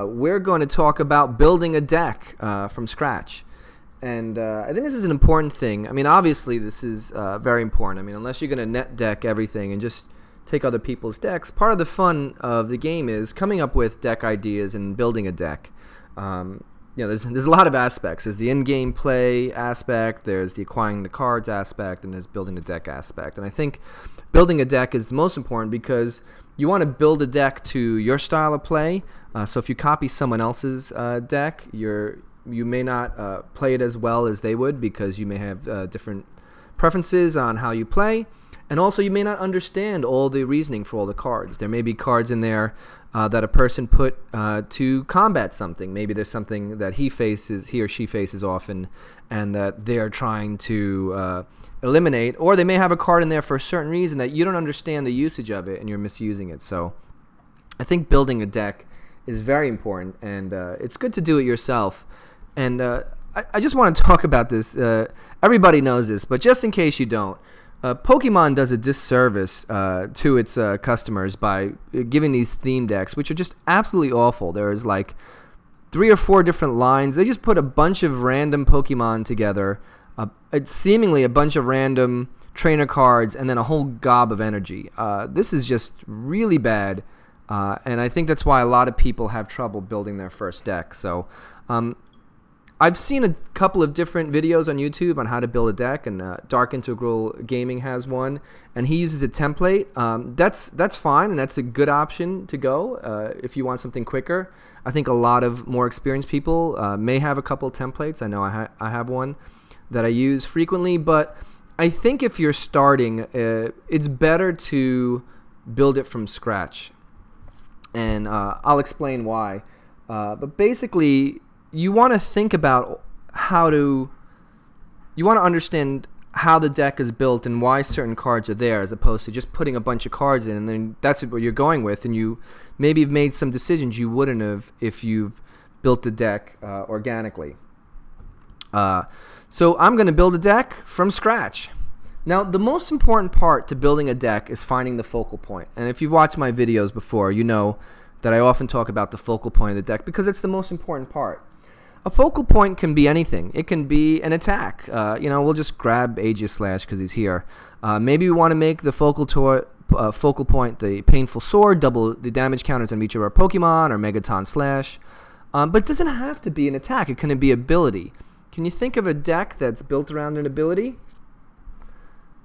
we're going to talk about building a deck from scratch. And I think this is an important thing. I mean, obviously, this is very important. I mean, unless you're going to net deck everything and just take other people's decks, part of the fun of the game is coming up with deck ideas and building a deck. There's a lot of aspects. There's the in-game play aspect, there's the acquiring the cards aspect, and there's building the deck aspect. And I think building a deck is the most important because you want to build a deck to your style of play. So if you copy someone else's deck, you may not play it as well as they would because you may have different preferences on how you play. And also you may not understand all the reasoning for all the cards. There may be cards in there that a person put to combat something. Maybe there's something that he or she faces often and that they're trying to eliminate. Or they may have a card in there for a certain reason that you don't understand the usage of it and you're misusing it. So I think building a deck is very important, and it's good to do it yourself. And I just want to talk about this. Everybody knows this, but just in case you don't, Pokemon does a disservice to its customers by giving these theme decks, which are just absolutely awful. There's like 3 or 4 different lines. They just put a bunch of random Pokemon together, it's seemingly a bunch of random trainer cards, and then a whole gob of energy. This is just really bad, and I think that's why a lot of people have trouble building their first deck. So I've seen a couple of different videos on YouTube on how to build a deck, and Dark Integral Gaming has one, and he uses a template. That's fine, and that's a good option to go if you want something quicker. I think a lot of more experienced people may have a couple of templates. I know I have one that I use frequently, but I think if you're starting, it's better to build it from scratch, and I'll explain why. But basically, you want to think about you want to understand how the deck is built and why certain cards are there, as opposed to just putting a bunch of cards in and then that's what you're going with, and you maybe have made some decisions you wouldn't have if you've built the deck organically. So I'm going to build a deck from scratch. Now, the most important part to building a deck is finding the focal point. And if you've watched my videos before, you know that I often talk about the focal point of the deck because it's the most important part. A focal point can be anything. It can be an attack. We'll just grab Aegislash because he's here. Maybe we want to make the focal point the Painful Sword, double the damage counters on each of our Pokemon, or Megaton Slash. But it doesn't have to be an attack. It can be ability. Can you think of a deck that's built around an ability?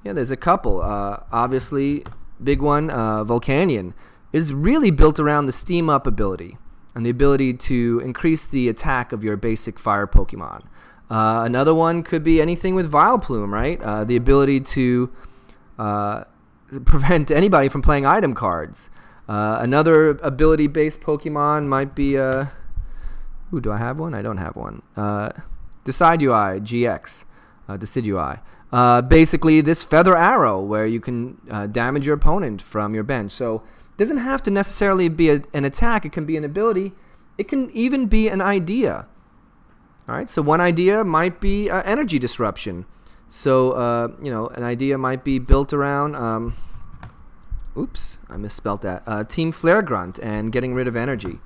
Yeah, there's a couple. Obviously, big one, Volcanion, is really built around the Steam Up ability and the ability to increase the attack of your basic fire Pokemon. Another one could be anything with Vileplume, right? The ability to prevent anybody from playing item cards. Another ability-based Pokemon might be... do I have one? I don't have one. Decidueye GX. Decidueye. Basically, this Feather Arrow, where you can damage your opponent from your bench. So it doesn't have to necessarily be an attack. It can be an ability. It can even be an idea. All right, so one idea might be energy disruption. So, an idea might be built around, oops, I misspelled that, Team Flare Grunt and getting rid of energy.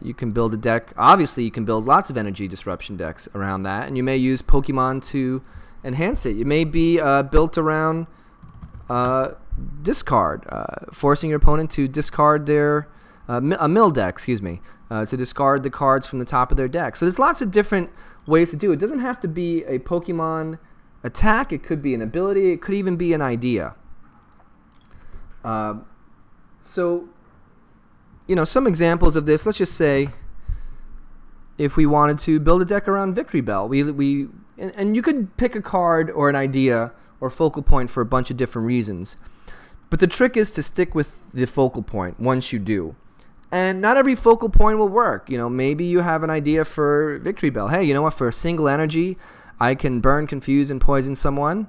You can build a deck. Obviously, you can build lots of energy disruption decks around that, and you may use Pokemon to enhance it. It may be built around discard, forcing your opponent to discard their a mill deck, to discard the cards from the top of their deck. So there's lots of different ways to do it. It doesn't have to be a Pokemon attack. It could be an ability. It could even be an idea. So, some examples of this. Let's just say if we wanted to build a deck around Victory Bell, and you could pick a card or an idea or focal point for a bunch of different reasons. But the trick is to stick with the focal point once you do. And not every focal point will work. Maybe you have an idea for Victory Bell. Hey, you know what? For a single energy, I can burn, confuse, and poison someone.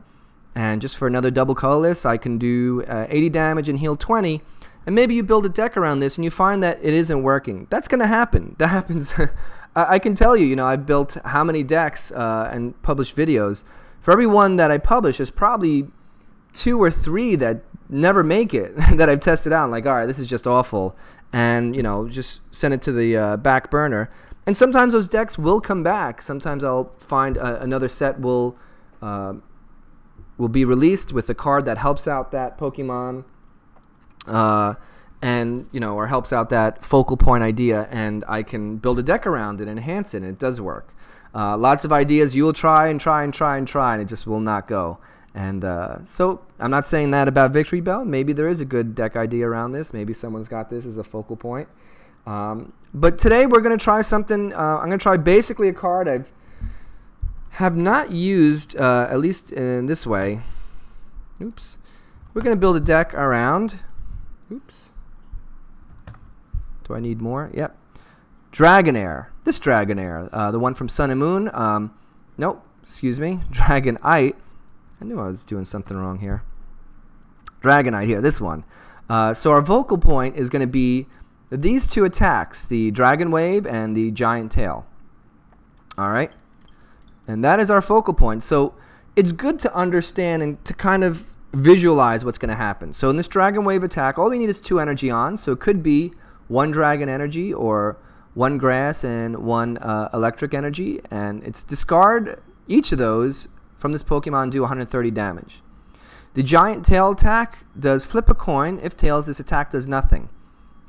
And just for another double colorless, I can do 80 damage and heal 20. And maybe you build a deck around this and you find that it isn't working. That's going to happen. That happens. I can tell you, I've built how many decks and published videos. For every one that I publish, there's probably 2 or 3 that never make it that I've tested out. I'm like, all right, this is just awful, and just send it to the back burner. And sometimes those decks will come back. Sometimes I'll find another set will be released with a card that helps out that Pokemon, and or helps out that focal point idea, and I can build a deck around it and enhance it, and it does work. Lots of ideas you will try and try and try and try, and it just will not go. And so I'm not saying that about Victory Bell. Maybe there is a good deck idea around this. Maybe someone's got this as a focal point. But today we're going to try something. I'm going to try basically a card I have not used, at least in this way. Oops. We're going to build a deck around. Oops. Do I need more? Yep. Dragonair. This Dragonair. The one from Sun and Moon. Nope. Excuse me. Dragonite. I knew I was doing something wrong here. Dragonite here. This one. So our vocal point is going to be these two attacks, the Dragon Wave and the Giant Tail. All right? And that is our focal point. So it's good to understand and to kind of visualize what's going to happen. So in this Dragon Wave attack, all we need is 2 energy on. So it could be 1 Dragon energy or 1 Grass and 1 Electric energy. And it's discard each of those from this Pokemon, do 130 damage. The Giant Tail attack does flip a coin. If tails, this attack does nothing.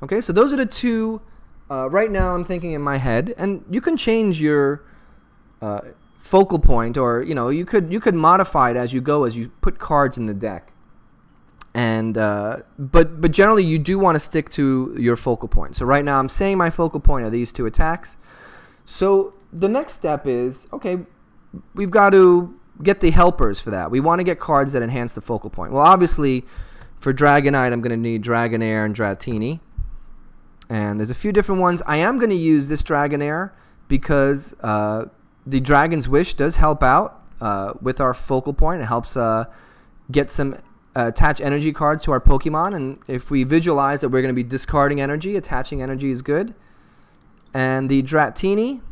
Okay, so those are the 2 right now I'm thinking in my head, and you can change your focal point, or you could modify it as you go, as you put cards in the deck. And but generally you do want to stick to your focal point. So right now I'm saying my focal point are these 2 attacks. So the next step is, okay, we've got to get the helpers for that. We want to get cards that enhance the focal point. Well, obviously for Dragonite I'm going to need Dragonair and Dratini. And there's a few different ones. I am going to use this Dragonair because the Dragon's Wish does help out with our focal point. It helps get some attach energy cards to our Pokemon. And if we visualize that we're going to be discarding energy, attaching energy is good. And the Dratini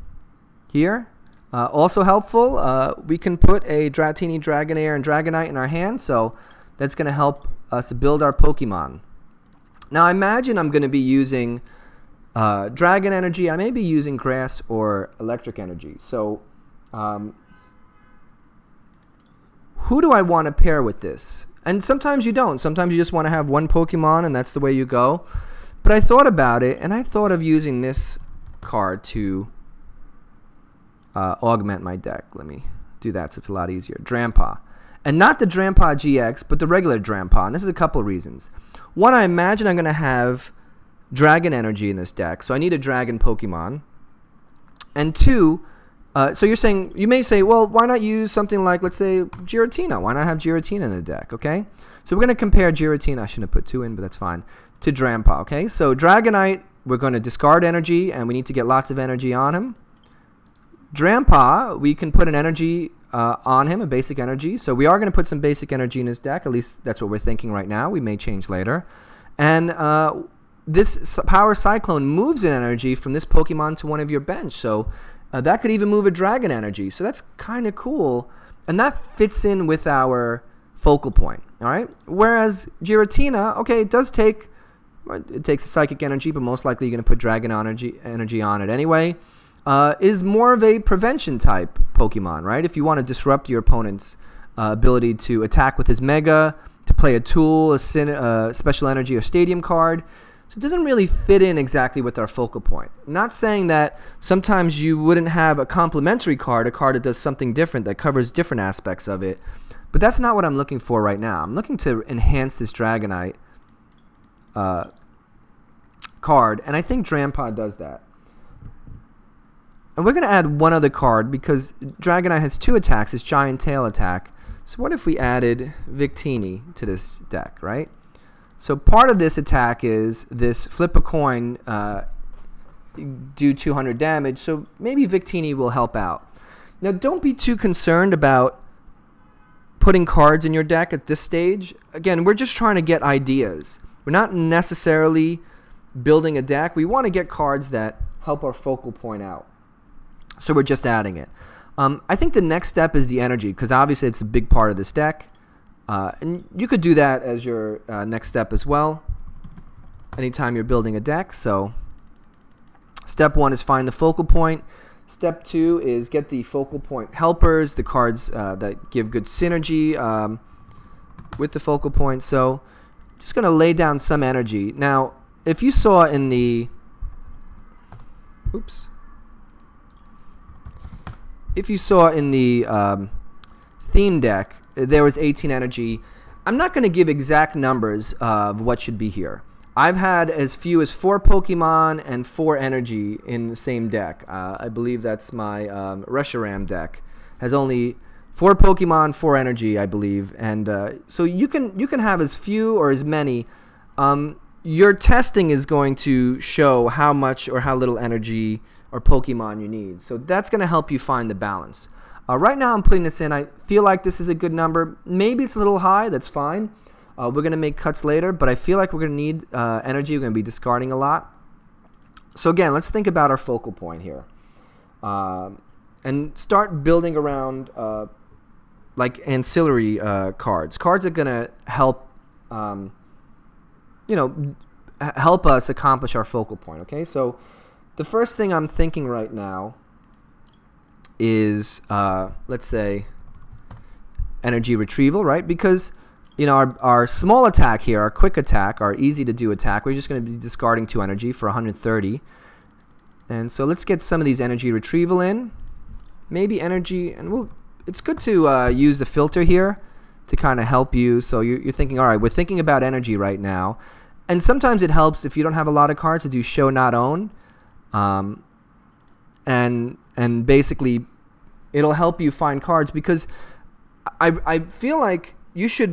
here, also helpful. We can put a Dratini, Dragonair, and Dragonite in our hand. So that's going to help us build our Pokemon. Now, I imagine I'm going to be using Dragon Energy. I may be using Grass or Electric Energy. So, who do I want to pair with this? And sometimes you don't. Sometimes you just want to have one Pokemon, and that's the way you go. But I thought about it, and I thought of using this card to augment my deck. Let me do that so it's a lot easier. Drampa. And not the Drampa GX, but the regular Drampa. And this is a couple of reasons. One, I imagine I'm going to have Dragon Energy in this deck, so I need a Dragon Pokemon. And 2, so you may say, well, why not use something like, let's say, Giratina? Why not have Giratina in the deck, okay? So we're going to compare Giratina, I shouldn't have put 2 in, but that's fine, to Drampa, okay? So Dragonite, we're going to discard energy, and we need to get lots of energy on him. Drampa, we can put an energy on him, a basic energy. So we are going to put some basic energy in his deck. At least that's what we're thinking right now. We may change later. And this Power Cyclone moves an energy from this Pokemon to one of your bench. So that could even move a Dragon energy. So that's kind of cool. And that fits in with our focal point. All right. Whereas Giratina, okay, it takes a Psychic energy, but most likely you're going to put Dragon energy on it anyway. Is more of a prevention type Pokemon, right? If you want to disrupt your opponent's ability to attack with his Mega, to play a tool, a special energy, or stadium card. So it doesn't really fit in exactly with our focal point. I'm not saying that sometimes you wouldn't have a complementary card, a card that does something different, that covers different aspects of it. But that's not what I'm looking for right now. I'm looking to enhance this Dragonite card, and I think Drampa does that. And we're going to add one other card because Dragonite has 2 attacks, its Giant Tail attack. So what if we added Victini to this deck, right? So part of this attack is this flip a coin, do 200 damage. So maybe Victini will help out. Now don't be too concerned about putting cards in your deck at this stage. Again, we're just trying to get ideas. We're not necessarily building a deck. We want to get cards that help our focal point out. So we're just adding it. I think the next step is the energy, because obviously it's a big part of this deck. And you could do that as your next step as well, anytime you're building a deck. So step 1 is find the focal point. Step 2 is get the focal point helpers, the cards that give good synergy with the focal point. So just going to lay down some energy. Now, if you saw in the theme deck, there was 18 energy. I'm not going to give exact numbers of what should be here. I've had as few as 4 Pokemon and 4 energy in the same deck. I believe that's my Reshiram deck. Has only 4 Pokemon, 4 energy, I believe. And so you can have as few or as many. Your testing is going to show how much or how little energy or Pokemon you need. So that's going to help you find the balance. Right now I'm putting this in. I feel like this is a good number. Maybe it's a little high. That's fine. We're going to make cuts later, but I feel like we're going to need energy. We're going to be discarding a lot. So again, let's think about our focal point here. And start building around like ancillary cards. Cards that are going to help, help us accomplish our focal point, okay? So the first thing I'm thinking right now is, let's say, energy retrieval, right? Because our small attack here, our quick attack, our easy to do attack, we're just going to be discarding 2 energy for 130. And so let's get some of these energy retrieval in. Maybe energy, and it's good to use the filter here to kind of help you. So you're thinking, all right, we're thinking about energy right now. And sometimes it helps if you don't have a lot of cards to do show not own. And basically it'll help you find cards, because I feel like you should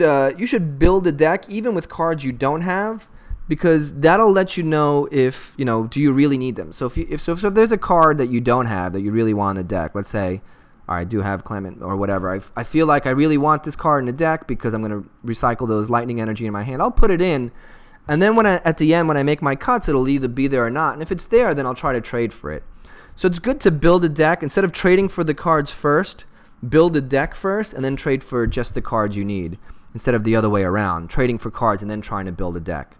build a deck even with cards you don't have, because that'll let you know if do you really need them. So if there's a card that you don't have that you really want in the deck, let's say, all right, I do have Clement or whatever, I feel like I really want this card in the deck because I'm going to recycle those lightning energy in my hand, I'll put it in, and then at the end when I make my cuts, it'll either be there or not, and if it's there, then I'll try to trade for it. So it's good to build a deck instead of trading for the cards first. Build a deck first and then trade for just the cards you need, instead of the other way around, trading for cards and then trying to build a deck.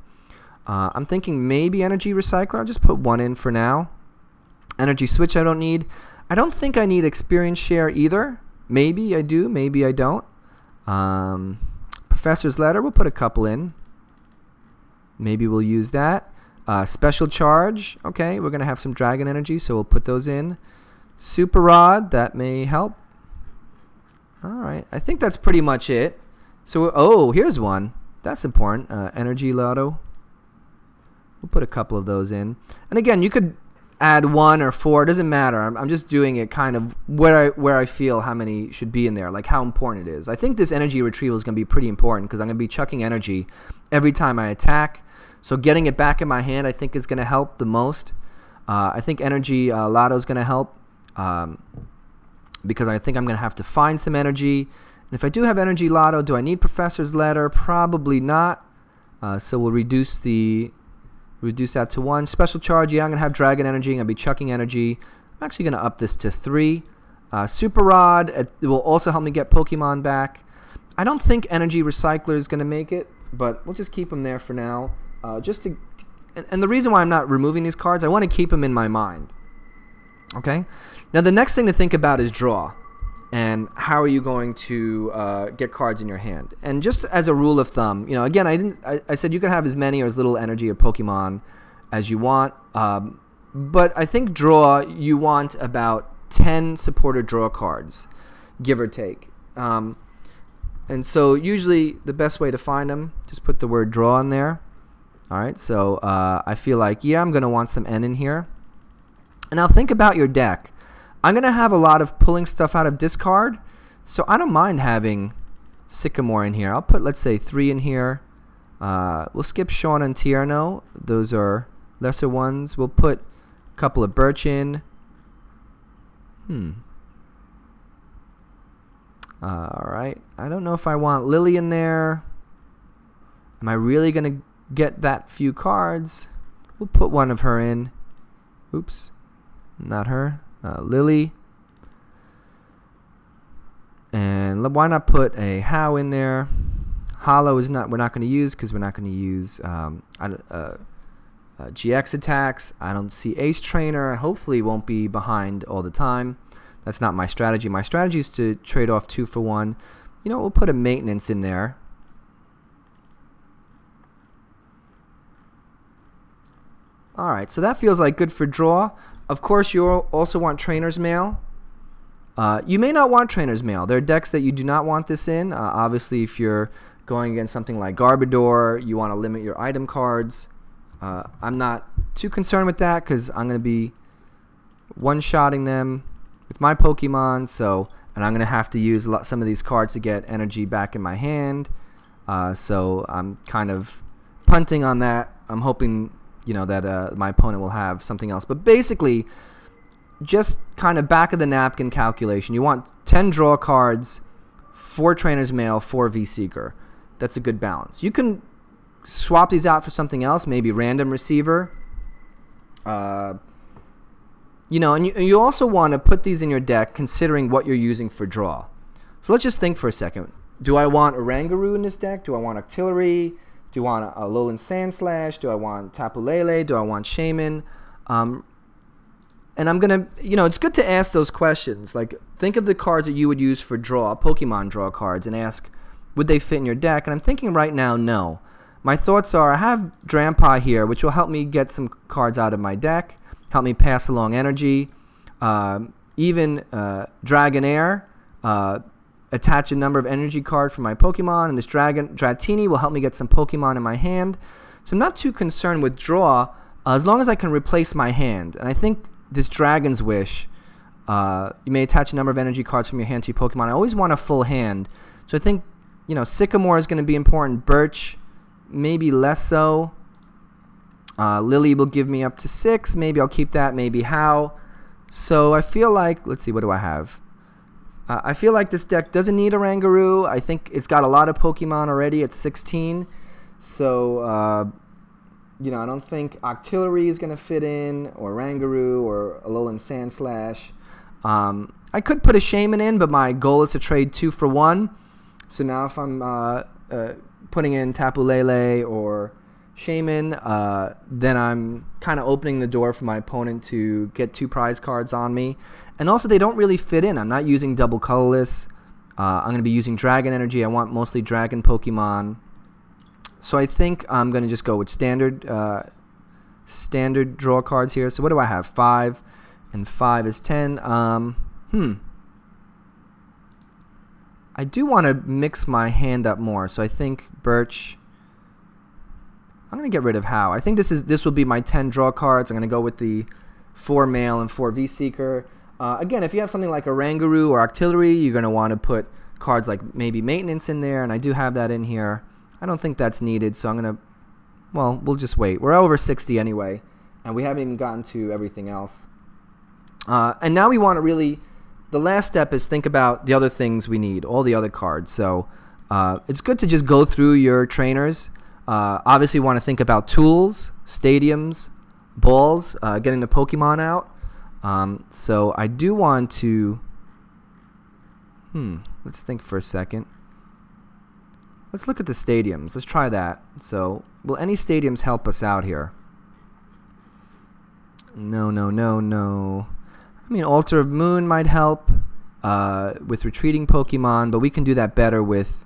I'm thinking maybe Energy Recycler. I'll just put 1 in for now. Energy Switch I don't need. I don't think I need Experience Share either. Maybe I do, maybe I don't. Professor's Letter, we'll put a couple in. Maybe we'll use that. Special Charge, okay, we're going to have some Dragon Energy, so we'll put those in. Super Rod, that may help. Alright, I think that's pretty much it. So, here's one. That's important. Energy Lotto. We'll put a couple of those in. And again, you could add 1 or 4. It doesn't matter. I'm just doing it kind of where I feel how many should be in there, like how important it is. I think this energy retrieval is going to be pretty important because I'm going to be chucking energy every time I attack. So getting it back in my hand, I think, is going to help the most. I think Energy Lotto is going to help because I think I'm going to have to find some energy. And if I do have Energy Lotto, do I need Professor's Letter? Probably not. So we'll reduce that to 1. Special Charge, yeah, I'm going to have Dragon Energy. I'm going to be chucking energy. I'm actually going to up this to 3. Super Rod, it will also help me get Pokemon back. I don't think Energy Recycler is going to make it, but we'll just keep them there for now. And the reason why I'm not removing these cards, I want to keep them in my mind. Okay? Now the next thing to think about is draw. And how are you going to get cards in your hand? And just as a rule of thumb, again, I said you can have as many or as little energy or Pokemon as you want. But I think draw, you want about 10 supporter draw cards, give or take. And so usually the best way to find them, just put the word draw in there. All right, so I feel like, I'm going to want some N in here. And now think about your deck. I'm going to have a lot of pulling stuff out of discard, so I don't mind having Sycamore in here. I'll put, let's say, 3 in here. We'll skip Sean and Tierno. Those are lesser ones. We'll put a couple of Birch in. All right. I don't know if I want Lillie in there. Am I really going to get that few cards? We'll put one of her in. Oops. Not her. Lillie. And why not put a How in there? Hollow is not. We're not going to use because we're not going to use GX attacks. I don't see Ace Trainer. Hopefully, won't be behind all the time. That's not my strategy. My strategy is to trade off 2 for 1. You know, we'll put a maintenance in there. All right, so that feels like good for draw. Of course, you also want Trainer's Mail. You may not want Trainer's Mail. There are decks that you do not want this in. Obviously, if you're going against something like Garbodor, you want to limit your item cards. I'm not too concerned with that because I'm going to be one-shotting them with my Pokemon, and I'm going to have to use some of these cards to get energy back in my hand. So I'm kind of punting on that. I'm hoping, you know, that my opponent will have something else. But basically, just kind of back of the napkin calculation. You want 10 draw cards, 4 Trainer's Mail, 4 V-Seeker. That's a good balance. You can swap these out for something else, maybe Random Receiver. You know, and you also want to put these in your deck considering what you're using for draw. So let's just think for a second. Do I want Oranguru in this deck? Do I want Octillery? Do you want a Lowland Sandslash? Do I want Tapu Lele? Do I want Shaman? And I'm going to, you know, it's good to ask those questions. Like, think of the cards that you would use for draw, Pokemon draw cards, and ask, would they fit in your deck? And I'm thinking right now, no. My thoughts are, I have Drampa here, which will help me get some cards out of my deck, help me pass along energy. Even Dragonair, attach a number of energy cards for my Pokemon, and this Dratini will help me get some Pokemon in my hand. So I'm not too concerned with draw, as long as I can replace my hand. And I think this Dragon's Wish, you may attach a number of energy cards from your hand to your Pokemon. I always want a full hand. So I think, you know, Sycamore is going to be important. Birch, maybe less so. Lillie will give me up to 6. Maybe I'll keep that. Maybe How. So I feel like, let's see, what do I have? I feel like this deck doesn't need Oranguru. I think it's got a lot of Pokemon already at 16. So, you know, I don't think Octillery is going to fit in, or Oranguru, or Alolan Sandslash. I could put a Shaman in, but my goal is to trade 2 for 1. So now if I'm putting in Tapu Lele or Shaman, then I'm kind of opening the door for my opponent to get 2 prize cards on me. And also, they don't really fit in. I'm not using double colorless. I'm going to be using Dragon Energy. I want mostly Dragon Pokemon. So I think I'm going to just go with standard draw cards here. So what do I have? 5, and 5 is 10. I do want to mix my hand up more. So I think Birch. I'm going to get rid of How. I think this will be my 10 draw cards. I'm going to go with the 4 Mail and 4 V-Seeker. Again, if you have something like Oranguru or Octillery, you're going to want to put cards like maybe Maintenance in there, and I do have that in here. I don't think that's needed, so I'm going to, well, we'll just wait. We're over 60 anyway, and we haven't even gotten to everything else. And now we want to really, the last step is think about the other things we need, all the other cards. So it's good to just go through your trainers. Obviously, you want to think about tools, stadiums, balls, getting the Pokemon out. So I do want to, let's think for a second. Let's look at the stadiums. Let's try that. So, will any stadiums help us out here? No. I mean, Altar of Moon might help with retreating Pokemon, but we can do that better with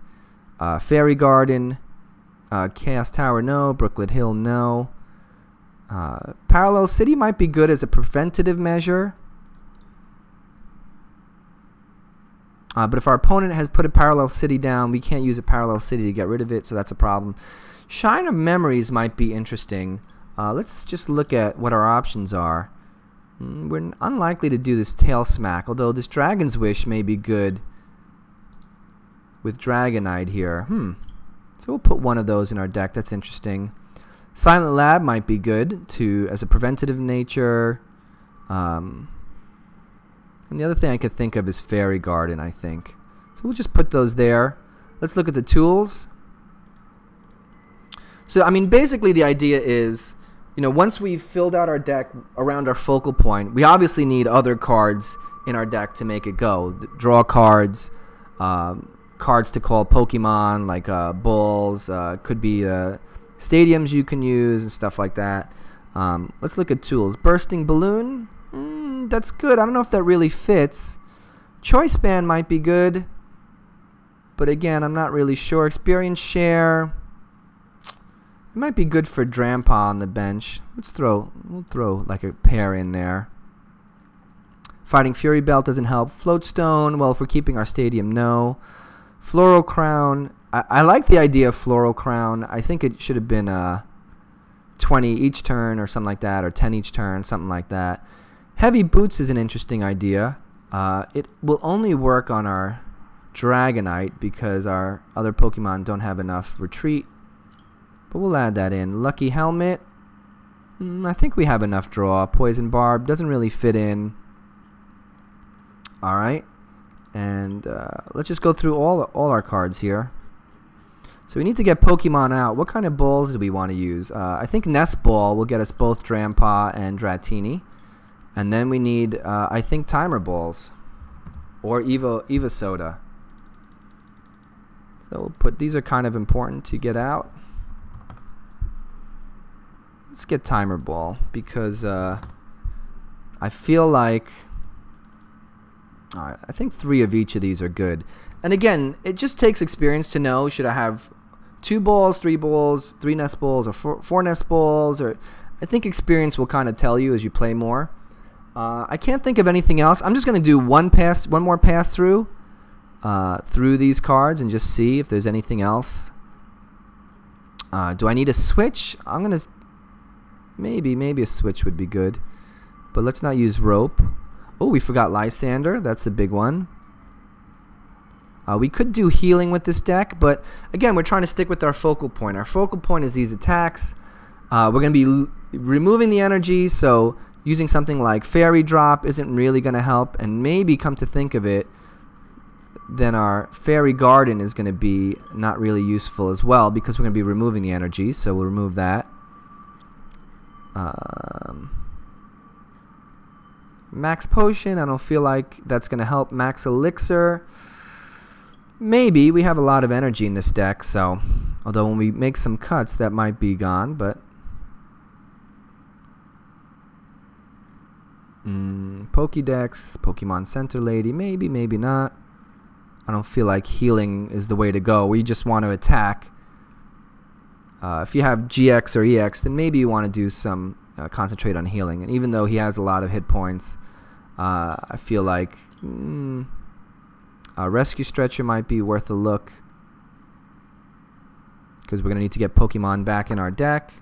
Fairy Garden, Chaos Tower, no. Brooklet Hill, no. Parallel City might be good as a preventative measure. But if our opponent has put a Parallel City down, we can't use a Parallel City to get rid of it, so that's a problem. Shine of Memories might be interesting. Let's just look at what our options are. We're unlikely to do this Tail Smack, although this Dragon's Wish may be good with Dragonite here. So we'll put one of those in our deck. That's interesting. Silent Lab might be good as a preventative nature. And the other thing I could think of is Fairy Garden, I think. So we'll just put those there. Let's look at the tools. So, I mean, basically the idea is, you know, once we've filled out our deck around our focal point, we obviously need other cards in our deck to make it go. Draw cards, cards to call Pokemon, like balls, could be stadiums you can use and stuff like that. Let's look at tools. Bursting Balloon, that's good. I don't know if that really fits. Choice Band might be good, but again, I'm not really sure. Experience Share, it might be good for Drampa on the bench. We'll throw like a pair in there. Fighting Fury Belt doesn't help. Floatstone, well, if we're keeping our stadium, no. Floral Crown, I like the idea of Floral Crown. I think it should have been 20 each turn or something like that, or 10 each turn, something like that. Heavy Boots is an interesting idea. It will only work on our Dragonite because our other Pokemon don't have enough retreat. But we'll add that in. Lucky Helmet, I think we have enough draw. Poison Barb doesn't really fit in. Alright. And let's just go through all our cards here. So we need to get Pokemon out. What kind of balls do we want to use? I think Nest Ball will get us both Drampa and Dratini. And then we need, I think, Timer Balls. Or Eva Soda. So we'll put, these are kind of important to get out. Let's get Timer Ball because I feel like, alright, I think 3 of each of these are good. And again, it just takes experience to know, should I have 2 balls, 3 balls, 3 Nest Balls, or 4 Nest Balls? Or I think experience will kind of tell you as you play more. I can't think of anything else. I'm just going to do one more pass through these cards and just see if there's anything else. Do I need a switch? I'm going to, maybe a switch would be good. But let's not use Rope. Oh, we forgot Lysandre. That's a big one. We could do healing with this deck, but again, we're trying to stick with our focal point. Our focal point is these attacks. We're going to be removing the energy, so using something like Fairy Drop isn't really going to help, and maybe, come to think of it, then our Fairy Garden is going to be not really useful as well because we're going to be removing the energy, so we'll remove that. Max Potion, I don't feel like that's going to help. Max Elixir, maybe. We have a lot of energy in this deck, so although when we make some cuts that might be gone, but Pokédex, Pokemon Center Lady, maybe not. I don't feel like healing is the way to go. We just want to attack. If you have GX or EX, then maybe you want to do some concentrate on healing. And even though he has a lot of hit points, I feel like Rescue Stretcher might be worth a look because we're going to need to get Pokemon back in our deck.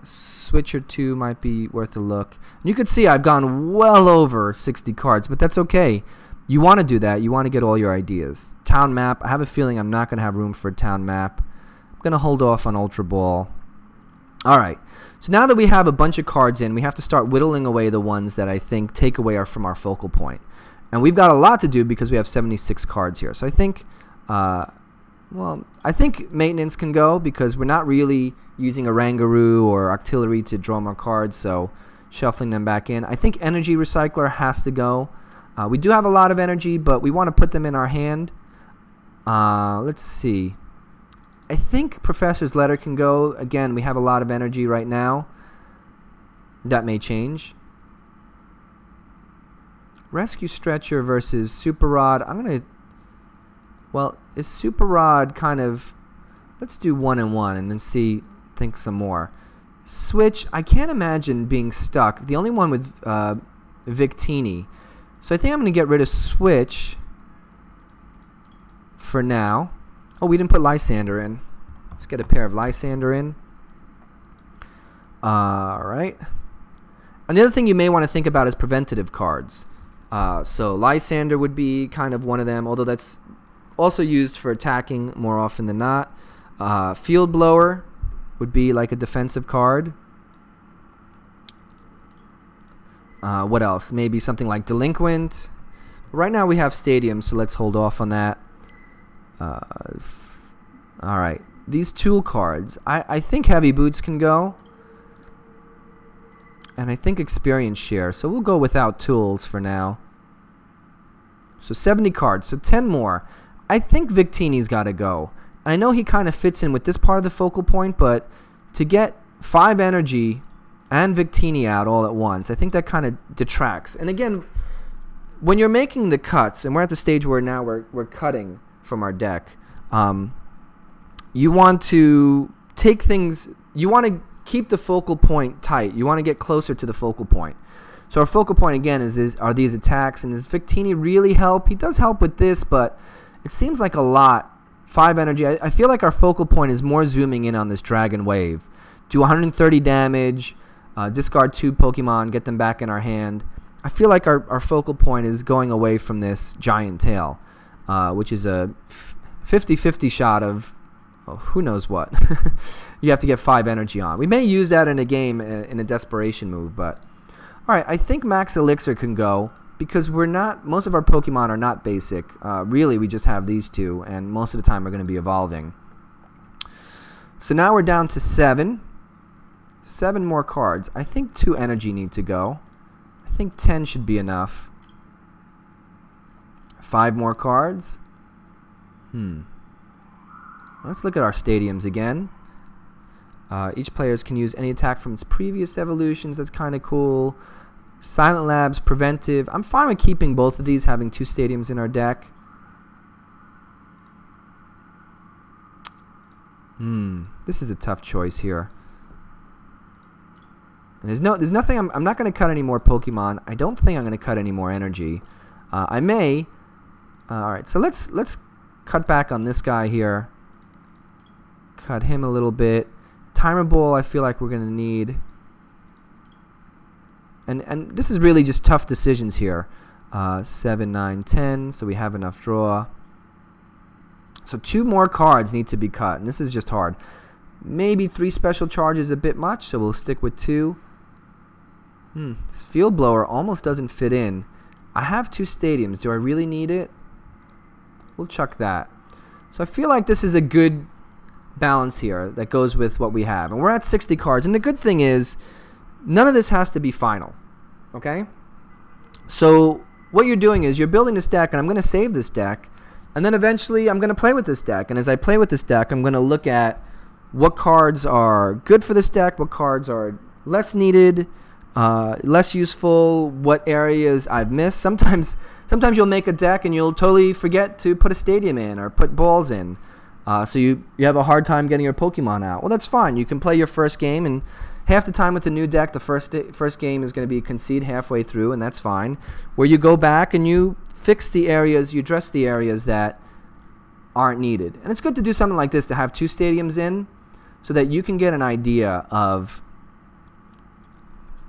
Switcher 2 might be worth a look. And you can see I've gone well over 60 cards, but that's okay. You want to do that. You want to get all your ideas. Town Map, I have a feeling I'm not going to have room for a Town Map. I'm going to hold off on Ultra Ball. Alright, so now that we have a bunch of cards in, we have to start whittling away the ones that I think take away from our focal point. And we've got a lot to do because we have 76 cards here. So I think, well, I think maintenance can go because we're not really using a Rangaroo or Octillery to draw more cards, so shuffling them back in. I think Energy Recycler has to go. We do have a lot of energy, but we want to put them in our hand. Let's see. I think Professor's Letter can go. Again, we have a lot of energy right now. That may change. Rescue Stretcher versus Super Rod. I'm going to... Well, is Super Rod kind of... Let's do 1 and 1 and then think some more. Switch. I can't imagine being stuck. The only one with Victini. So I think I'm going to get rid of Switch for now. Oh, we didn't put Lysandre in. Let's get a pair of Lysandre in. Alright. Another thing you may want to think about is preventative cards. So Lysandre would be kind of one of them, although that's also used for attacking more often than not. Field Blower would be like a defensive card. What else? Maybe something like Delinquent. Right now we have Stadium, so let's hold off on that. Alright, these tool cards. I think Heavy Boots can go. And I think Experience Share. So we'll go without tools for now. So 70 cards, so 10 more. I think Victini's got to go. I know he kind of fits in with this part of the focal point, but to get 5 energy and Victini out all at once, I think that kind of detracts. And again, when you're making the cuts, and we're at the stage where now we're cutting from our deck, you want to take things, you want to keep the focal point tight. You want to get closer to the focal point. So our focal point, again, are these attacks, and does Victini really help? He does help with this, but it seems like a lot. 5 energy. I feel like our focal point is more zooming in on this Dragon Wave. Do 130 damage, discard 2 Pokemon, get them back in our hand. I feel like our focal point is going away from this Giant Tail, which is a 50-50 shot of who knows what. You have to get 5 energy on. We may use that in a game in a desperation move, but all right, I think Max Elixir can go because most of our Pokemon are not basic. Really, we just have these 2, and most of the time we're going to be evolving. So now we're down to 7. 7 more cards. I think 2 energy need to go. I think 10 should be enough. 5 more cards. Let's look at our stadiums again. Each player can use any attack from its previous evolutions. That's kind of cool. Silent Lab's preventive. I'm fine with keeping both of these, having 2 stadiums in our deck. This is a tough choice here. There's nothing. I'm not going to cut any more Pokemon. I don't think I'm going to cut any more energy. I may. All right, so let's cut back on this guy here. Cut him a little bit. Timer Ball, I feel like we're going to need. And this is really just tough decisions here. 7, 9, 10, so we have enough draw. So 2 more cards need to be cut, and this is just hard. Maybe 3 special charges a bit much, so we'll stick with 2. This Field Blower almost doesn't fit in. I have 2 stadiums. Do I really need it? We'll chuck that. So I feel like this is a good balance here that goes with what we have. And we're at 60 cards, and the good thing is none of this has to be final. Okay? So what you're doing is you're building this deck, and I'm going to save this deck, and then eventually I'm going to play with this deck. And as I play with this deck, I'm going to look at what cards are good for this deck, what cards are less needed, less useful, what areas I've missed. Sometimes you'll make a deck and you'll totally forget to put a stadium in or put balls in. So you have a hard time getting your Pokemon out. Well, that's fine. You can play your first game, and half the time with the new deck, the first game is going to be concede halfway through, and that's fine. Where you go back and you fix the areas, you address the areas that aren't needed. And it's good to do something like this, to have 2 stadiums in, so that you can get an idea of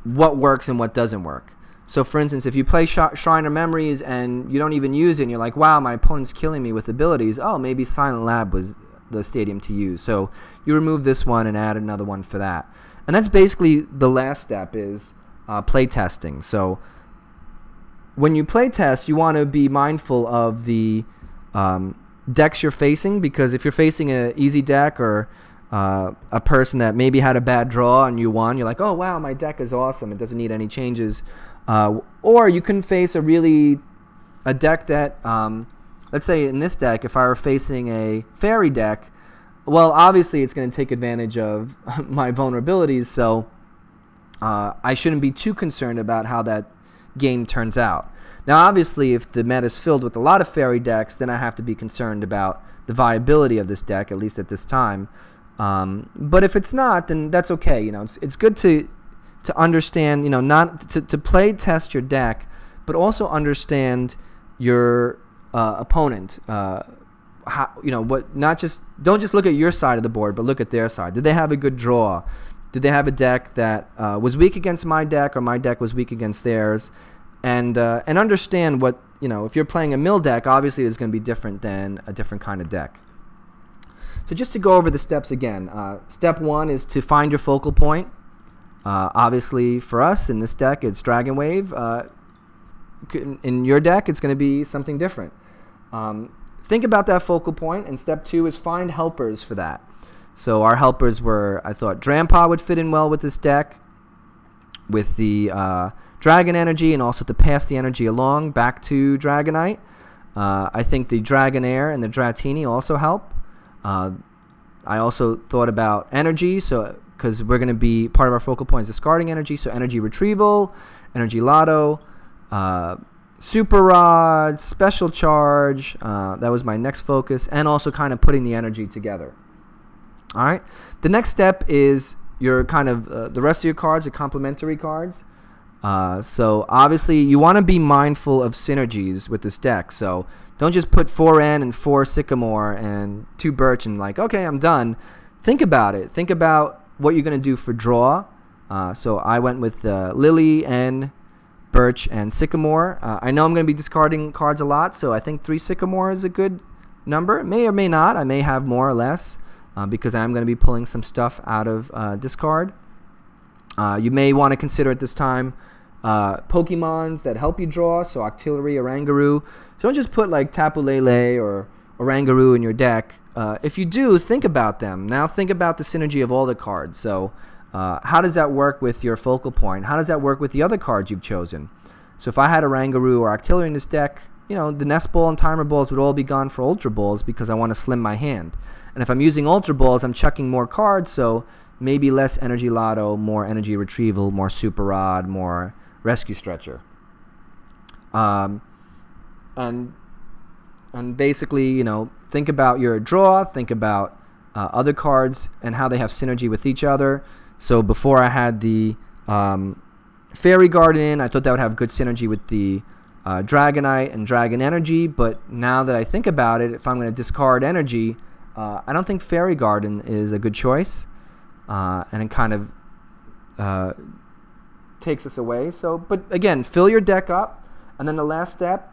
what works and what doesn't work. So, for instance, if you play Shrine of Memories and you don't even use it, and you're like, wow, my opponent's killing me with abilities, oh, maybe Silent Lab was the stadium to use. So you remove this one and add another one for that. And that's basically the last step, is playtesting. So when you playtest, you want to be mindful of the decks you're facing, because if you're facing an easy deck or a person that maybe had a bad draw and you won, you're like, oh, wow, my deck is awesome. It doesn't need any changes. Or you can face a deck that, let's say in this deck, if I were facing a fairy deck, well, obviously it's going to take advantage of my vulnerabilities, so I shouldn't be too concerned about how that game turns out. Now, obviously, if the meta is filled with a lot of fairy decks, then I have to be concerned about the viability of this deck, at least at this time. But if it's not, then that's okay. You know, it's good to understand, you know, not to play test your deck, but also understand your opponent. How, you know, what? Not just don't just look at your side of the board, but look at their side. Did they have a good draw? Did they have a deck that was weak against my deck, or my deck was weak against theirs? And understand what, you know, if you're playing a mill deck, obviously it's going to be different than a different kind of deck. So just to go over the steps again, step 1 is to find your focal point. Obviously for us in this deck, it's Dragon Wave. In your deck, it's going to be something different. Think about that focal point, and step 2 is find helpers for that. So our helpers were, I thought Drampa would fit in well with this deck, with the Dragon energy, and also to pass the energy along back to Dragonite. I think the Dragonair and the Dratini also help. I also thought about energy, so because we're going to be part of our focal point is discarding energy, so energy retrieval, energy lotto, super rod, special charge. That was my next focus, and also kind of putting the energy together. All right. The next step is your kind of the rest of your cards, the complementary cards. So obviously you want to be mindful of synergies with this deck. So don't just put 4 N and 4 Sycamore and 2 Birch and like, okay, I'm done. Think about it. Think about what you're going to do for draw. So I went with Lillie, N, Birch, and Sycamore. I know I'm going to be discarding cards a lot, so I think 3 Sycamore is a good number. It may or may not. I may have more or less because I'm going to be pulling some stuff out of discard. You may want to consider at this time Pokemons that help you draw, so Octillery, Oranguru. So don't just put like Tapu Lele or Oranguru in your deck. If you do, think about them. Now think about the synergy of all the cards. So how does that work with your focal point? How does that work with the other cards you've chosen? So if I had Oranguru or Octillery in this deck, you know, the Nest Ball and Timer Balls would all be gone for Ultra Balls because I want to slim my hand. And if I'm using Ultra Balls, I'm chucking more cards, so maybe less Energy Lotto, more Energy Retrieval, more Super Rod, more Rescue Stretcher. And basically, you know, think about your draw, think about other cards and how they have synergy with each other. So before I had the Fairy Garden, I thought that would have good synergy with the Dragonite and Dragon Energy, but now that I think about it, if I'm going to discard energy, I don't think Fairy Garden is a good choice, and it kind of takes us away. So, but again, fill your deck up, and then the last step,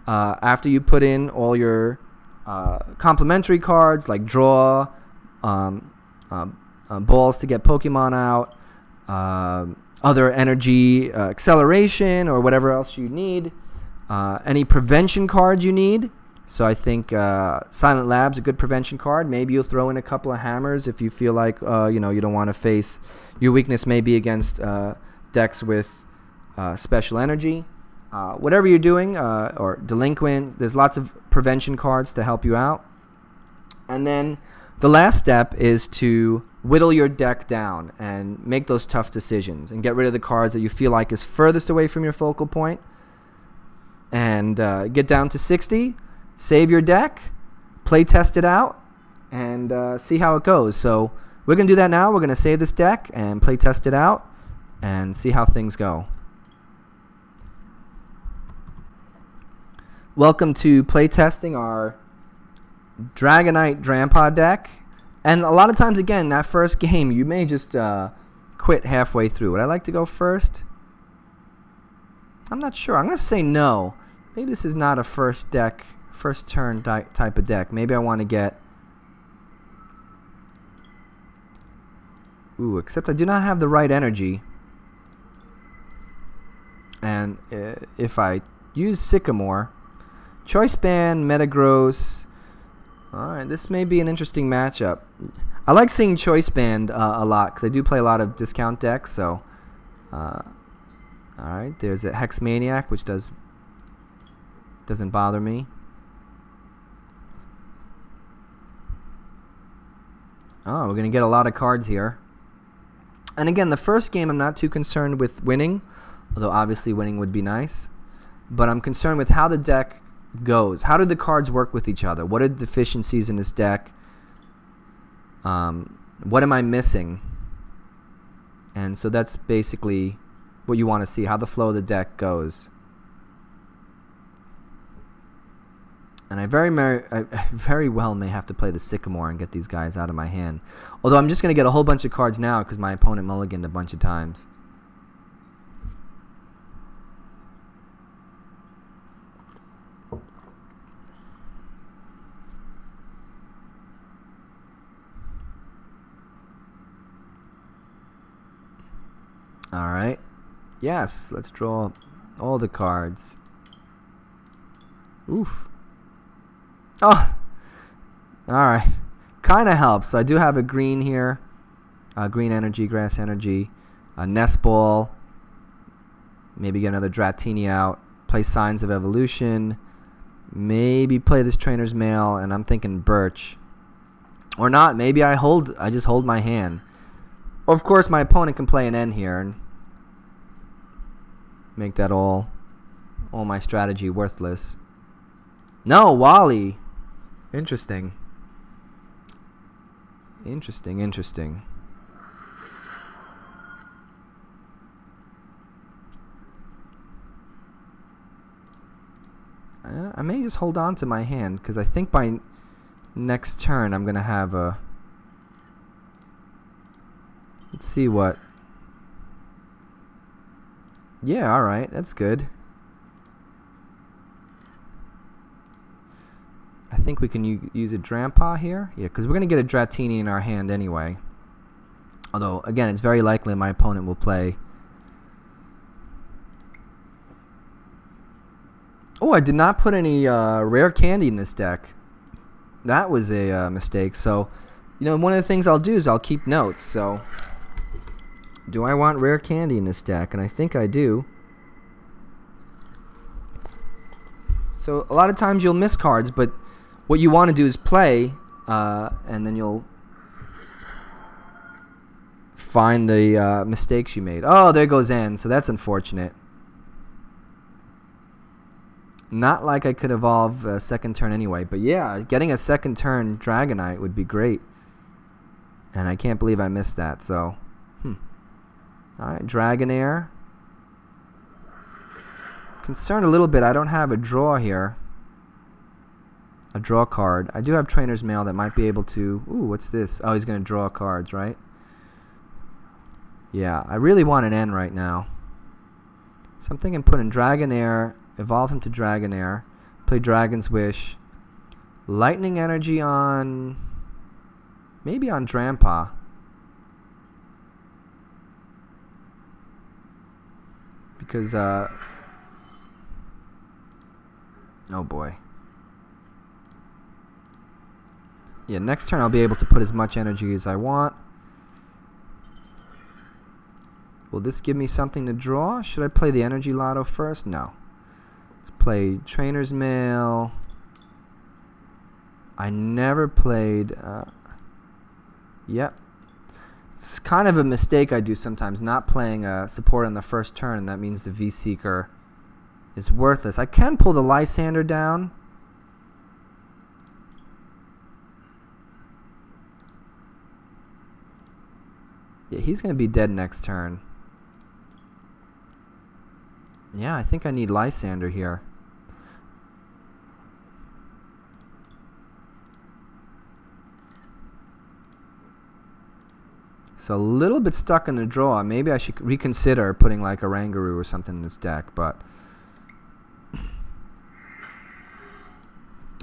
after you put in all your complementary cards like draw, balls to get Pokemon out, other energy acceleration or whatever else you need, any prevention cards you need. So I think Silent Lab's a good prevention card. Maybe you'll throw in a couple of hammers if you feel like you know, you don't want to face your weakness maybe against decks with special energy. Whatever you're doing, or delinquent, there's lots of prevention cards to help you out. And then the last step is to whittle your deck down and make those tough decisions and get rid of the cards that you feel like is furthest away from your focal point, and get down to 60. Save your deck, play test it out, and see how it goes. So we're going to do that now. We're going to save this deck and play test it out and see how things go. Welcome to playtesting our Dragonite Drampa deck. And a lot of times, again, that first game, you may just quit halfway through. Would I like to go first? I'm not sure. I'm going to say no. Maybe this is not a first turn type of deck. Maybe I want to get... Ooh, except I do not have the right energy. And if I use Sycamore... Choice Band, Metagross. Alright, this may be an interesting matchup. I like seeing Choice Band a lot because I do play a lot of discount decks. So, alright, there's a Hex Maniac, which doesn't bother me. Oh, we're going to get a lot of cards here. And again, the first game I'm not too concerned with winning, although obviously winning would be nice. But I'm concerned with how the deck goes. How do the cards work with each other? What are the deficiencies in this deck? What am I missing? And so that's basically what you want to see, how the flow of the deck goes. And I very well may have to play the Sycamore and get these guys out of my hand. Although I'm just going to get a whole bunch of cards now because my opponent mulliganed a bunch of times. Alright. Yes, let's draw all the cards. Oof. Oh! Alright. Kind of helps. I do have a green here. Green energy, grass energy. A Nest Ball. Maybe get another Dratini out. Play Signs of Evolution. Maybe play this Trainer's Mail, and I'm thinking Birch. Or not, maybe I just hold my hand. Of course, my opponent can play an N here and make that all my strategy worthless. No, Wally. Interesting. Interesting. I may just hold on to my hand, because I think by next turn I'm going to have a... Let's see what... Yeah, alright, that's good. I think we can use a Drampa here. Yeah, because we're going to get a Dratini in our hand anyway. Although, again, it's very likely my opponent will play... Oh, I did not put any Rare Candy in this deck. That was a mistake. So, you know, one of the things I'll do is I'll keep notes. So, do I want Rare Candy in this deck? And I think I do. So, a lot of times you'll miss cards, but what you want to do is play, and then you'll find the mistakes you made. Oh, there goes N, so that's unfortunate. Not like I could evolve a second turn anyway, but yeah, getting a second turn Dragonite would be great. And I can't believe I missed that, so... Alright, Dragonair. Concerned a little bit, I don't have a draw here. A draw card. I do have Trainer's Mail that might be able to... Ooh, what's this? Oh, he's going to draw cards, right? Yeah, I really want an N right now. So I'm thinking put in Dragonair... Evolve him to Dragonair. Play Dragon's Wish. Lightning Energy on... Maybe on Drampa. Because, oh boy. Yeah, next turn I'll be able to put as much energy as I want. Will this give me something to draw? Should I play the Energy Lotto first? No. Play Trainer's Mail. I never played... Yep. It's kind of a mistake I do sometimes, not playing support on the first turn, and that means the V-Seeker is worthless. I can pull the Lysandre down. Yeah, he's going to be dead next turn. Yeah, I think I need Lysandre here. So a little bit stuck in the draw. Maybe I should reconsider putting like a Rangaroo or something in this deck, but...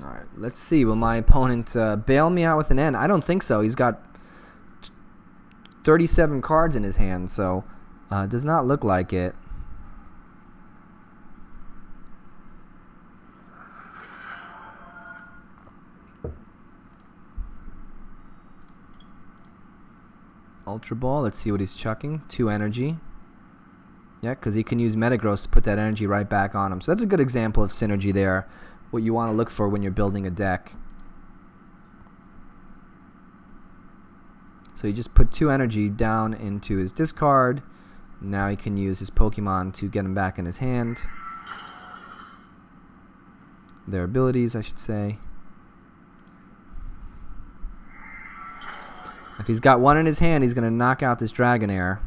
Alright, let's see. Will my opponent bail me out with an N? I don't think so. He's got 37 cards in his hand, so does not look like it. Ultra Ball, let's see what he's chucking. 2 energy. Yeah, because he can use Metagross to put that energy right back on him. So that's a good example of synergy there. What you want to look for when you're building a deck. So he just put 2 energy down into his discard. Now he can use his Pokemon to get him back in his hand. Their abilities, I should say. If he's got 1 in his hand, he's going to knock out this Dragonair.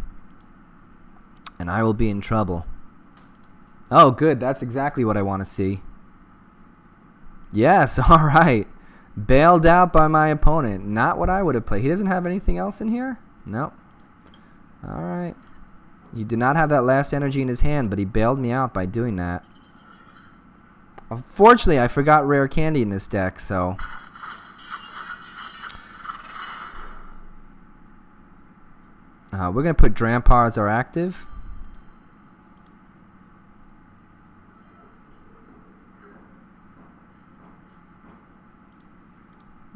And I will be in trouble. Oh, good. That's exactly what I want to see. Yes, alright. Bailed out by my opponent. Not what I would have played. He doesn't have anything else in here? Nope. Alright. He did not have that last energy in his hand, but he bailed me out by doing that. Unfortunately, I forgot Rare Candy in this deck, so... we're going to put Drampa as our active.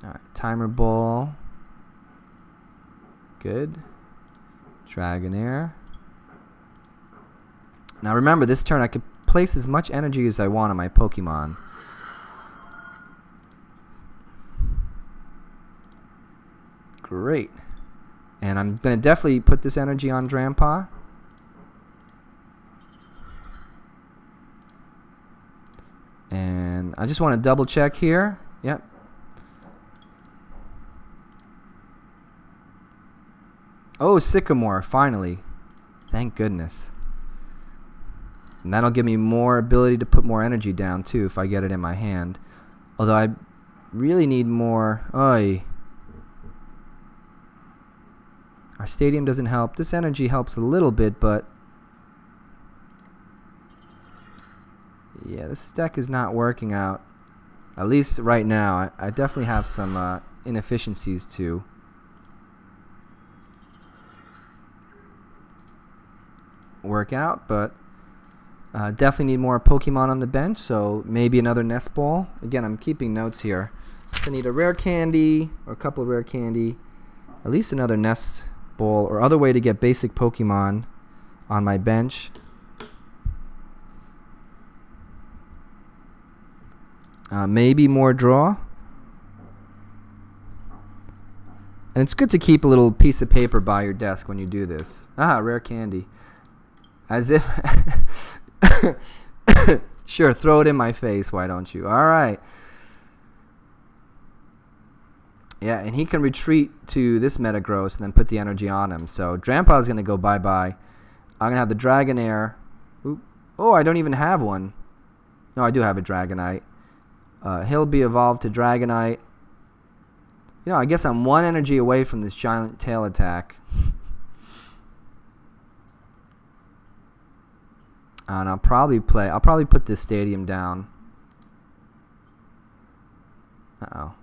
Alright, Timer Ball. Good. Dragonair. Now remember, this turn I could place as much energy as I want on my Pokemon. Great. And I'm going to definitely put this energy on Drampa. And I just want to double check here. Yep. Oh, Sycamore, finally. Thank goodness. And that'll give me more ability to put more energy down, too, if I get it in my hand. Although I really need more. Oy. Our stadium doesn't help. This energy helps a little bit, but yeah, this deck is not working out. At least right now. I definitely have some inefficiencies to work out, but definitely need more Pokemon on the bench, so maybe another nest ball. Again, I'm keeping notes here. I need a rare candy, or a couple of rare candy, at least another nest ball, or other way to get basic Pokemon on my bench. Maybe more draw. And it's good to keep a little piece of paper by your desk when you do this. Ah, rare candy. As if... Sure, throw it in my face, why don't you? Alright. Yeah, and he can retreat to this Metagross and then put the energy on him. So Drampa is going to go bye-bye. I'm going to have the Dragonair. Oop. Oh, I don't even have one. No, I do have a Dragonite. He'll be evolved to Dragonite. You know, I guess I'm one energy away from this giant tail attack. And I'll probably put this stadium down. Uh-oh.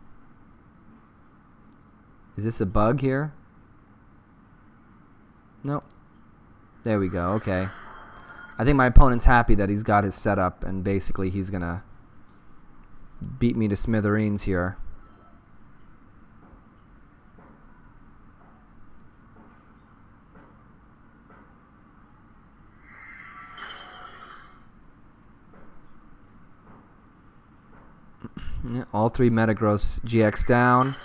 Is this a bug here? Nope. There we go. Okay. I think my opponent's happy that he's got his setup, and basically he's gonna beat me to smithereens here. All three Metagross GX down.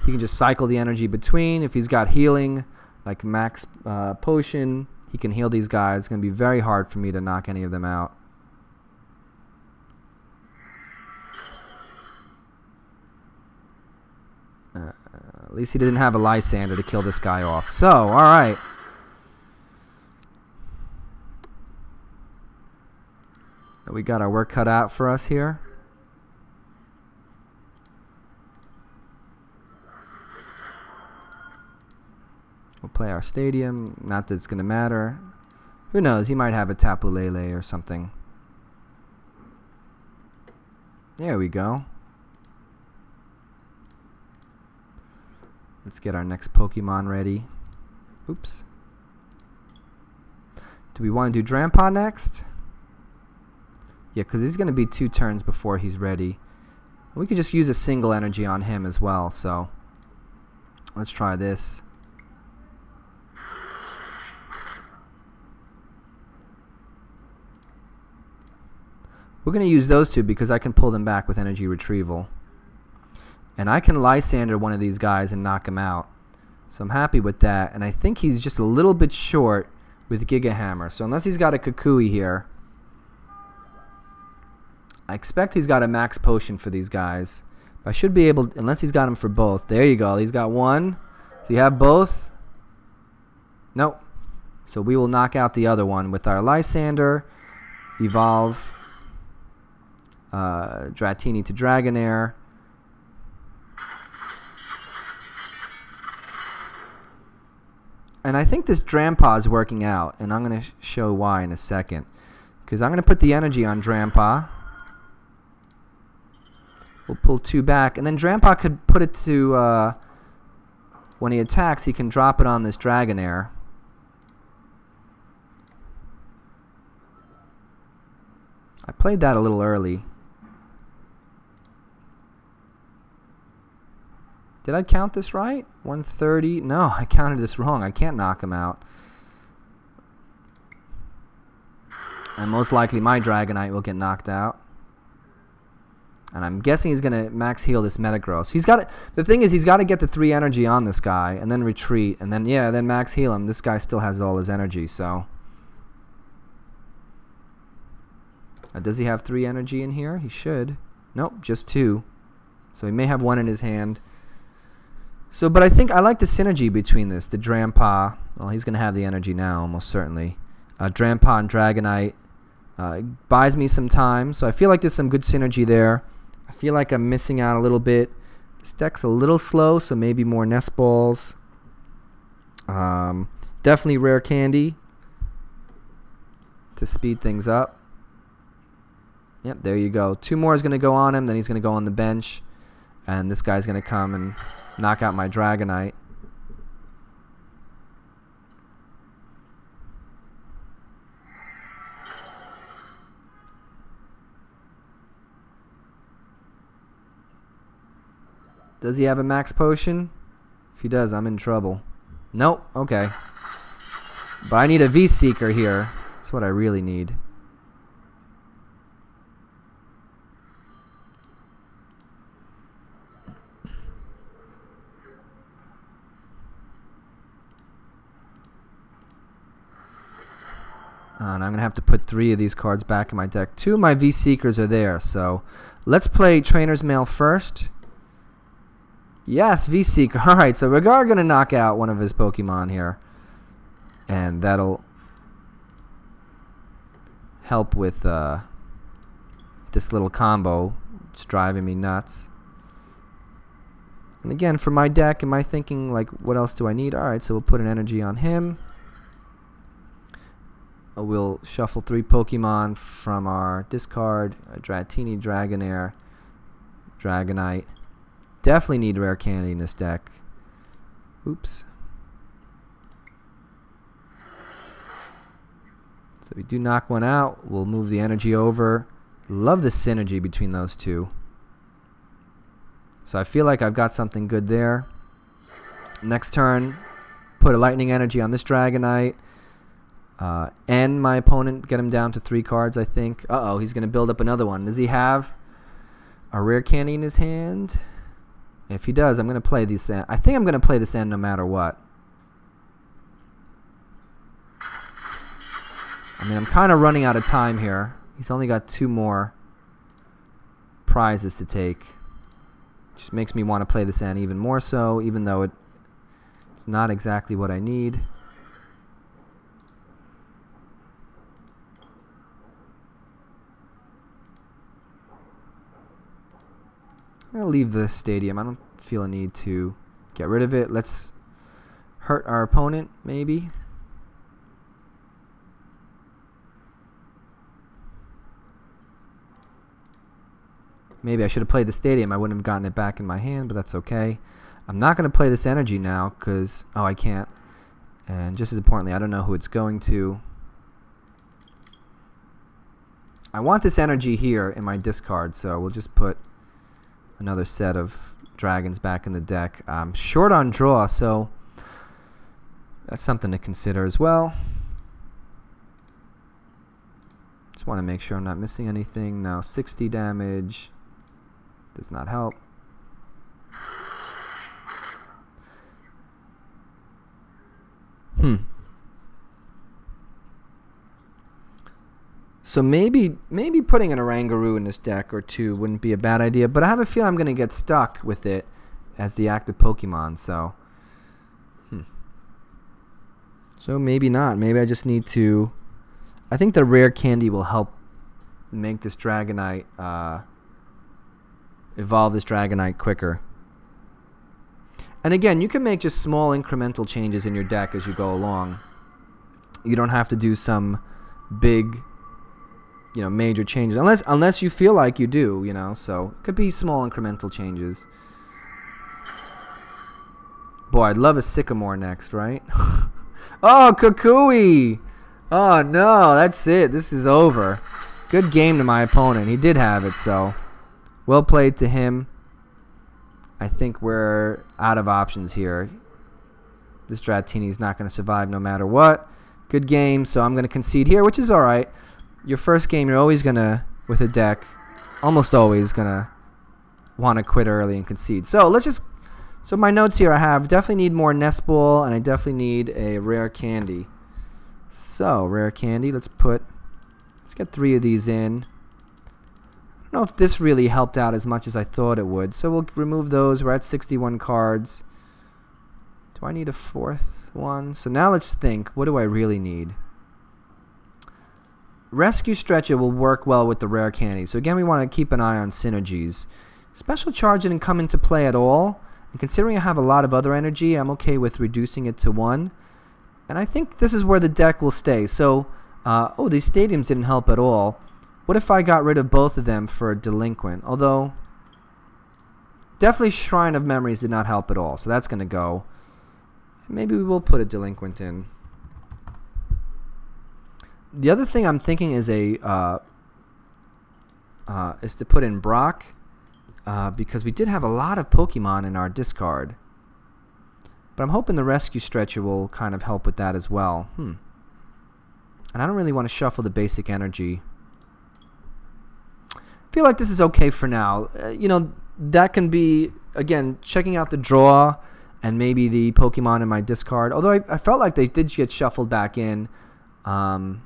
He can just cycle the energy between. If he's got healing, like max potion, he can heal these guys. It's going to be very hard for me to knock any of them out. At least he didn't have a Lysandre to kill this guy off. So, alright. We got our work cut out for us here. We'll play our stadium. Not that it's going to matter. Who knows? He might have a Tapu Lele or something. There we go. Let's get our next Pokemon ready. Oops. Do we want to do Drampa next? Yeah, because he's going to be 2 turns before he's ready. We could just use a single energy on him as well, so let's try this. We're going to use those 2 because I can pull them back with Energy Retrieval. And I can Lysandre one of these guys and knock him out. So I'm happy with that. And I think he's just a little bit short with Giga Hammer. So unless he's got a Kukui here, I expect he's got a max potion for these guys. But I should be able, unless he's got him for both. There you go. He's got one. Does he have both? Nope. So we will knock out the other one with our Lysandre. Evolve Dratini to Dragonair. And I think this Drampa is working out, and I'm going to show why in a second. Because I'm going to put the energy on Drampa. We'll pull 2 back, and then Drampa could put it to, when he attacks, he can drop it on this Dragonair. I played that a little early. Did I count this right? 130? No, I counted this wrong. I can't knock him out. And most likely my Dragonite will get knocked out. And I'm guessing he's going to max heal this Metagross. He's got the thing is he's got to get the 3 energy on this guy and then retreat and then then max heal him. This guy still has all his energy, so does he have 3 energy in here? He should. Nope, just 2. So he may have 1 in his hand. So, but I think I like the synergy between this. The Drampa, well, he's going to have the energy now, almost certainly. Drampa and Dragonite buys me some time, so I feel like there's some good synergy there. I feel like I'm missing out a little bit. This deck's a little slow, so maybe more Nest Balls. Definitely Rare Candy to speed things up. Yep, there you go. 2 more is going to go on him, then he's going to go on the bench, and this guy's going to come and knock out my Dragonite. Does he have a max potion? If he does, I'm in trouble. Nope, okay. But I need a V-Seeker here. That's what I really need. And I'm going to have to put 3 of these cards back in my deck. 2 of my V-Seekers are there, so let's play Trainer's Mail first. Yes, V-Seeker. Alright, so we're going to knock out one of his Pokemon here. And that'll help with this little combo. It's driving me nuts. And again, for my deck, am I thinking, like, what else do I need? Alright, so we'll put an energy on him. We'll shuffle 3 Pokemon from our discard. Dratini, Dragonair, Dragonite. Definitely need Rare Candy in this deck. Oops. So we do knock one out. We'll move the energy over. Love the synergy between those 2. So I feel like I've got something good there. Next turn, put a Lightning Energy on this Dragonite. And my opponent, get him down to 3 cards, I think. Uh-oh, he's going to build up another one. Does he have a Rare Candy in his hand? If he does, I'm going to play this end. I think I'm going to play this end no matter what. I mean, I'm kind of running out of time here. He's only got 2 more prizes to take. Just makes me want to play this end even more so, even though it's not exactly what I need. I'm going to leave the stadium. I don't feel a need to get rid of it. Let's hurt our opponent, maybe. Maybe I should have played the stadium. I wouldn't have gotten it back in my hand, but that's okay. I'm not going to play this energy now because, oh, I can't. And just as importantly, I don't know who it's going to. I want this energy here in my discard, so we'll just put another set of dragons back in the deck. I'm short on draw, so that's something to consider as well. Just want to make sure I'm not missing anything. Now 60 damage does not help. So maybe putting an Oranguru in this deck or 2 wouldn't be a bad idea, but I have a feeling I'm going to get stuck with it as the active Pokemon, so so maybe not. Maybe I just need to... I think the Rare Candy will help make this Dragonite, evolve this Dragonite quicker. And again, you can make just small incremental changes in your deck as you go along. You don't have to do some big... major changes, unless you feel like you do, so it could be small incremental changes. Boy, I'd love a Sycamore next, right? Oh, Kukui! Oh no, that's it. This is over. Good game to my opponent. He did have it, so well played to him. I think we're out of options here. This Dratini's not going to survive no matter what. Good game, so I'm going to concede here, which is alright. Your first game, you're always going to, with a deck, almost always going to want to quit early and concede. So let's just, so my notes here I have definitely need more nest ball, and I definitely need a rare candy. So rare candy, let's get 3 of these in. I don't know if this really helped out as much as I thought it would, so we'll remove those. We're at 61 cards. Do I need a 4th one? So now let's think, what do I really need? Rescue Stretcher will work well with the rare candy. So again, we want to keep an eye on synergies. Special Charge didn't come into play at all. And considering I have a lot of other energy, I'm okay with reducing it to 1. And I think this is where the deck will stay. So, oh, these stadiums didn't help at all. What if I got rid of both of them for a Delinquent? Although, definitely Shrine of Memories did not help at all. So that's going to go. Maybe we will put a Delinquent in. The other thing I'm thinking is is to put in Brock, because we did have a lot of Pokemon in our discard. But I'm hoping the Rescue Stretcher will kind of help with that as well. And I don't really want to shuffle the basic energy. I feel like this is okay for now. You know, that can be, again, checking out the draw and maybe the Pokemon in my discard. Although I felt like they did get shuffled back in. Yeah,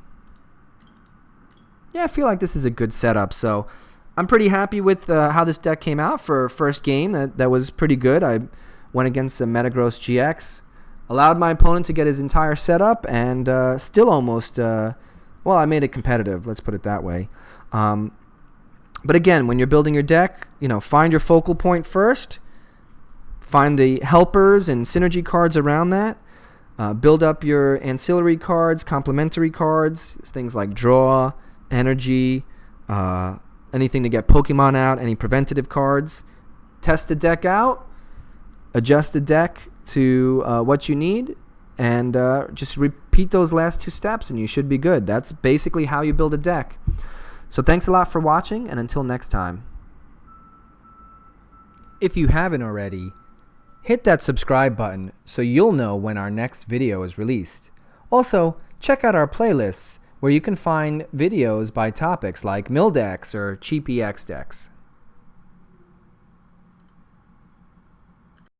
I feel like this is a good setup. So I'm pretty happy with how this deck came out for first game. That was pretty good. I went against a Metagross GX, allowed my opponent to get his entire setup, and still almost, well, I made it competitive. Let's put it that way. But again, when you're building your deck, you know, find your focal point first. Find the helpers and synergy cards around that. Build up your ancillary cards, complementary cards, things like draw, energy, anything to get Pokemon out, any preventative cards. Test the deck out, adjust the deck to what you need, and just repeat those last 2 steps and you should be good. That's basically how you build a deck. So thanks a lot for watching, and until next time. If you haven't already, hit that subscribe button so you'll know when our next video is released. Also, check out our playlists where you can find videos by topics like mill decks or cheap EX decks.